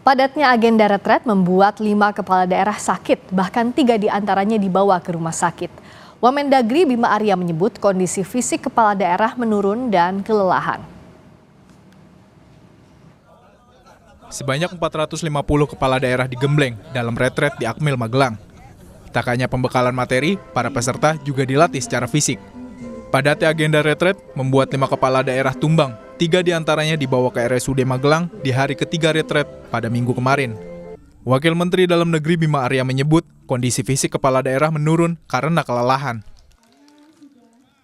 Padatnya agenda retret membuat 5 kepala daerah sakit, bahkan 3 diantaranya dibawa ke rumah sakit. Wamendagri Bima Arya menyebut kondisi fisik kepala daerah menurun dan kelelahan. Sebanyak 450 kepala daerah digembleng dalam retret di Akmil Magelang. Tak hanya pembekalan materi, para peserta juga dilatih secara fisik. Padatnya agenda retret membuat 5 kepala daerah tumbang, 3 diantaranya dibawa ke RSUD Magelang di hari ketiga retret pada Minggu kemarin. Wakil Menteri Dalam Negeri Bima Arya menyebut kondisi fisik kepala daerah menurun karena kelelahan.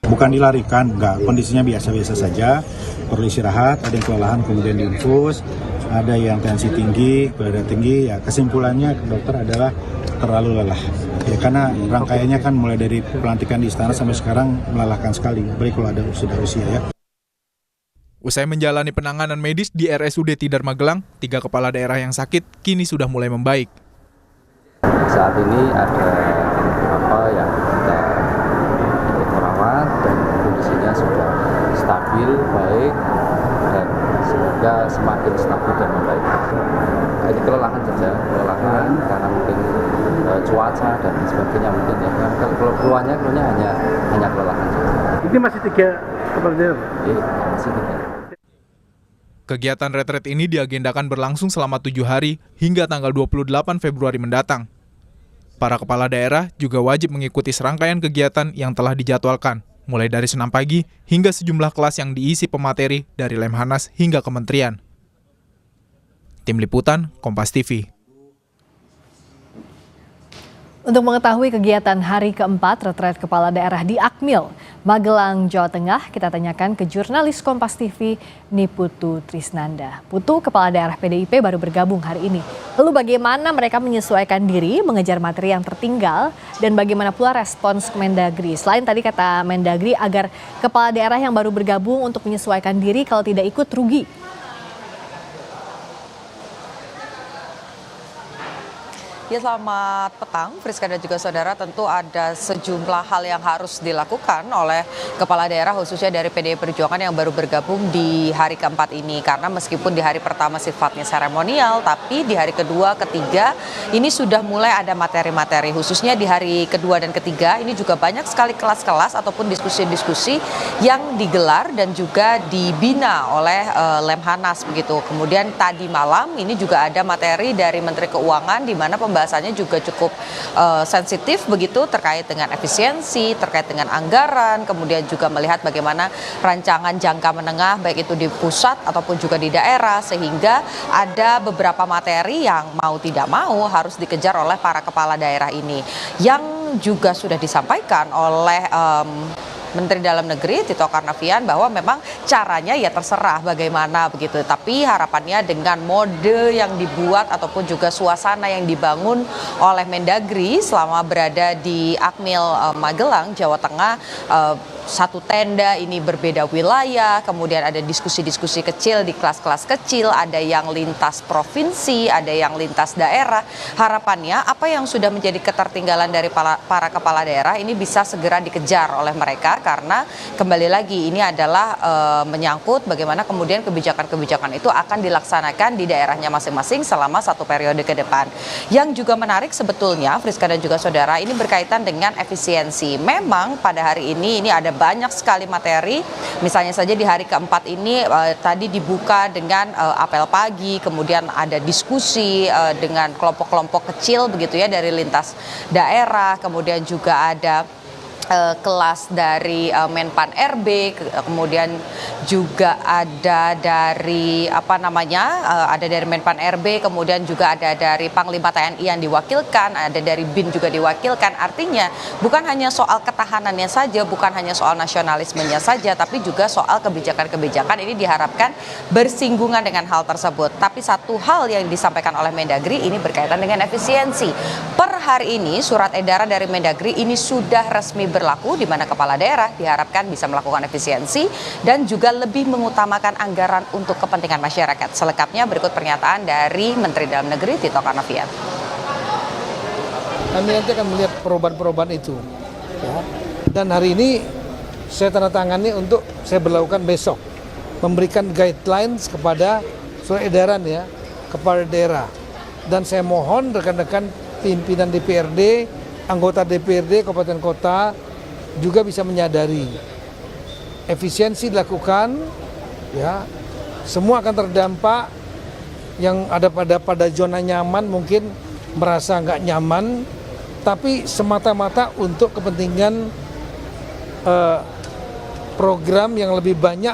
Bukan dilarikan, enggak, kondisinya biasa-biasa saja, perlu istirahat, ada yang kelelahan kemudian diinfus, ada yang tensi tinggi, gula darah tinggi, ya kesimpulannya dokter adalah terlalu lelah. Ya, karena rangkaiannya kan mulai dari pelantikan di istana sampai sekarang melelahkan sekali, baik kalau ada sudah usia ya. Usai menjalani penanganan medis di RSUD Tidar Magelang, 3 kepala daerah yang sakit kini sudah mulai membaik. Saat ini ada beberapa yang kita merawat dan kondisinya sudah stabil, baik, dan semoga semakin stabil dan membaik. Ini kelelahan saja, kelelahan karena mungkin cuaca dan sebagainya mungkin ya. Kalau keluarnya hanya kelelahan saja. Ini masih 3 kepala daerah? Iya, masih 3. Kegiatan retret ini diagendakan berlangsung selama 7 hari hingga tanggal 28 Februari mendatang. Para kepala daerah juga wajib mengikuti serangkaian kegiatan yang telah dijadwalkan, mulai dari senam pagi hingga sejumlah kelas yang diisi pemateri dari Lemhanas hingga kementerian. Tim Liputan, Kompas TV. Untuk mengetahui kegiatan hari keempat retret kepala daerah di Akmil, Magelang, Jawa Tengah, kita tanyakan ke jurnalis Kompas TV, Niputu Trisnanda. Putu, kepala daerah PDIP baru bergabung hari ini. Lalu bagaimana mereka menyesuaikan diri, mengejar materi yang tertinggal, dan bagaimana pula respons Mendagri? Selain tadi kata Mendagri agar kepala daerah yang baru bergabung untuk menyesuaikan diri kalau tidak ikut rugi. Ya, selamat petang, Friska dan juga saudara. Tentu ada sejumlah hal yang harus dilakukan oleh kepala daerah khususnya dari PDI Perjuangan yang baru bergabung di hari keempat ini. Karena meskipun di hari pertama sifatnya seremonial, tapi di hari kedua, ketiga ini sudah mulai ada materi-materi. Khususnya di hari kedua dan ketiga ini juga banyak sekali kelas-kelas ataupun diskusi-diskusi yang digelar dan juga dibina oleh Lemhanas begitu. Kemudian tadi malam ini juga ada materi dari Menteri Keuangan di mana pembahasannya juga cukup sensitif begitu terkait dengan efisiensi, terkait dengan anggaran, kemudian juga melihat bagaimana rancangan jangka menengah baik itu di pusat ataupun juga di daerah, sehingga ada beberapa materi yang mau tidak mau harus dikejar oleh para kepala daerah ini, yang juga sudah disampaikan oleh Menteri Dalam Negeri Tito Karnavian bahwa memang caranya ya terserah bagaimana begitu. Tapi harapannya dengan mode yang dibuat ataupun juga suasana yang dibangun oleh Mendagri selama berada di Akmil Magelang, Jawa Tengah, satu tenda ini berbeda wilayah, kemudian ada diskusi-diskusi kecil di kelas-kelas kecil, ada yang lintas provinsi, ada yang lintas daerah. Harapannya apa yang sudah menjadi ketertinggalan dari para kepala daerah ini bisa segera dikejar oleh mereka, karena kembali lagi ini adalah menyangkut bagaimana kemudian kebijakan-kebijakan itu akan dilaksanakan di daerahnya masing-masing selama satu periode ke depan. Yang juga menarik sebetulnya, Friska dan juga saudara, ini berkaitan dengan efisiensi. Memang pada hari ini ada banyak sekali materi, misalnya saja di hari keempat ini tadi dibuka dengan apel pagi, kemudian ada diskusi dengan kelompok-kelompok kecil begitu ya dari lintas daerah, kemudian juga ada kelas dari Menpan RB, kemudian juga ada dari ada dari Menpan RB, kemudian juga ada dari Panglima TNI yang diwakilkan, ada dari BIN juga diwakilkan. Artinya bukan hanya soal ketahanannya saja, bukan hanya soal nasionalismenya saja, tapi juga soal kebijakan-kebijakan ini diharapkan bersinggungan dengan hal tersebut. Tapi satu hal yang disampaikan oleh Mendagri ini berkaitan dengan efisiensi. Per hari ini surat edaran dari Mendagri ini sudah resmi berlaku, di mana kepala daerah diharapkan bisa melakukan efisiensi dan juga lebih mengutamakan anggaran untuk kepentingan masyarakat. Selengkapnya berikut pernyataan dari Menteri Dalam Negeri Tito Karnavian. Kami nanti akan melihat perubahan-perubahan itu. Ya. Dan hari ini saya tanda tangani untuk saya berlakukan besok. Memberikan guidelines kepada surat edaran ya, kepala daerah. Dan saya mohon rekan-rekan pimpinan DPRD, anggota DPRD Kabupaten Kota juga bisa menyadari efisiensi dilakukan, ya semua akan terdampak. Yang ada pada zona nyaman mungkin merasa nggak nyaman, tapi semata-mata untuk kepentingan program yang lebih banyak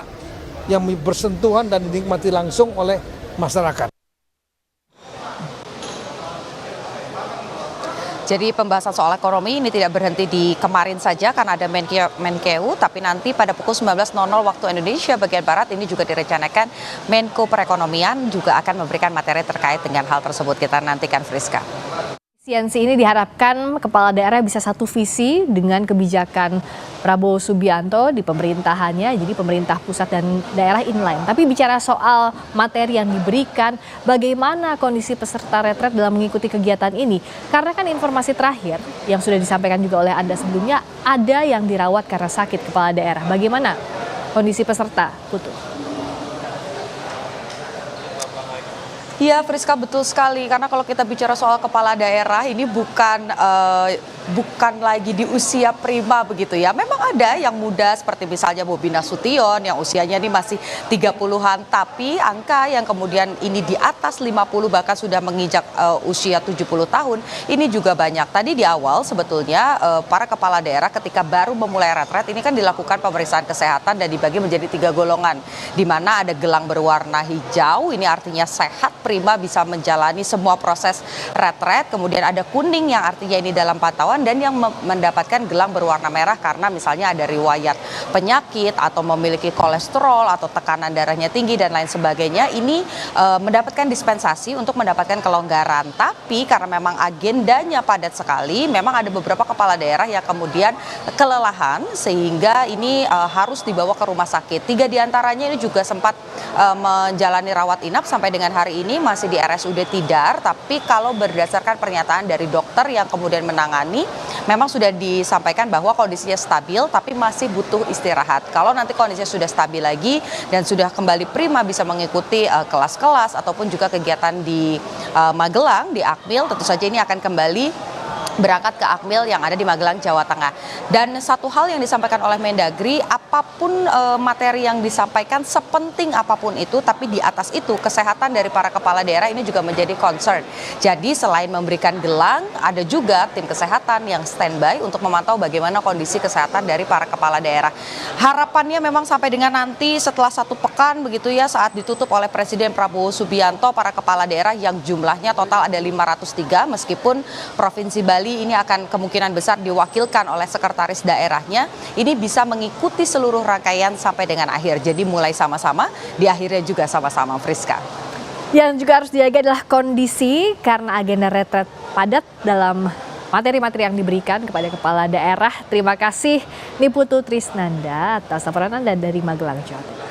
yang bersentuhan dan dinikmati langsung oleh masyarakat. Jadi pembahasan soal ekonomi ini tidak berhenti di kemarin saja karena ada Menkeu, tapi nanti pada pukul 19.00 waktu Indonesia bagian Barat ini juga direncanakan Menko Perekonomian juga akan memberikan materi terkait dengan hal tersebut. Kita nantikan, Friska. Efisiensi ini diharapkan kepala daerah bisa satu visi dengan kebijakan Prabowo Subianto di pemerintahannya, jadi pemerintah pusat dan daerah inline. Tapi bicara soal materi yang diberikan, bagaimana kondisi peserta retret dalam mengikuti kegiatan ini? Karena kan informasi terakhir yang sudah disampaikan juga oleh Anda sebelumnya, ada yang dirawat karena sakit kepala daerah. Bagaimana kondisi peserta, Putu? Iya, Friska, betul sekali. Karena kalau kita bicara soal kepala daerah ini bukan lagi di usia prima begitu ya. Memang ada yang muda seperti misalnya Bobi Nasution yang usianya ini masih 30-an. Tapi angka yang kemudian ini di atas 50 bahkan sudah menginjak usia 70 tahun. Ini juga banyak. Tadi di awal sebetulnya para kepala daerah ketika baru memulai retret ini kan dilakukan pemeriksaan kesehatan dan dibagi menjadi 3 golongan. Di mana ada gelang berwarna hijau, ini artinya sehat, prima, bisa menjalani semua proses retret. Kemudian ada kuning yang artinya ini dalam pantauan, dan yang mendapatkan gelang berwarna merah karena misalnya ada riwayat penyakit atau memiliki kolesterol atau tekanan darahnya tinggi dan lain sebagainya. Ini mendapatkan dispensasi untuk mendapatkan kelonggaran. Tapi karena memang agendanya padat sekali, memang ada beberapa kepala daerah yang kemudian kelelahan sehingga ini harus dibawa ke rumah sakit. 3 diantaranya ini juga sempat menjalani rawat inap sampai dengan hari ini masih di RSUD Tidar. Tapi kalau berdasarkan pernyataan dari dokter yang kemudian menangani, memang sudah disampaikan bahwa kondisinya stabil tapi masih butuh istirahat. Kalau nanti kondisinya sudah stabil lagi dan sudah kembali prima bisa mengikuti kelas-kelas ataupun juga kegiatan di Magelang, di Akmil, tentu saja ini akan kembali berangkat ke Akmil yang ada di Magelang, Jawa Tengah. Dan satu hal yang disampaikan oleh Mendagri, apapun materi yang disampaikan, sepenting apapun itu, tapi di atas itu kesehatan dari para kepala daerah ini juga menjadi concern. Jadi selain memberikan gelang, ada juga tim kesehatan yang standby untuk memantau bagaimana kondisi kesehatan dari para kepala daerah. Harapannya memang sampai dengan nanti setelah 1 pekan begitu ya, saat ditutup oleh Presiden Prabowo Subianto, para kepala daerah yang jumlahnya total ada 503, meskipun Provinsi Bali ini akan kemungkinan besar diwakilkan oleh sekretaris daerahnya, ini bisa mengikuti seluruh rangkaian sampai dengan akhir. Jadi mulai sama-sama, di akhirnya juga sama-sama, Friska. Yang juga harus dijaga adalah kondisi karena agenda retret padat dalam materi-materi yang diberikan kepada kepala daerah. Terima kasih Niputu Trisnanda atas laporan Anda dari Magelang, Jawa Tengah.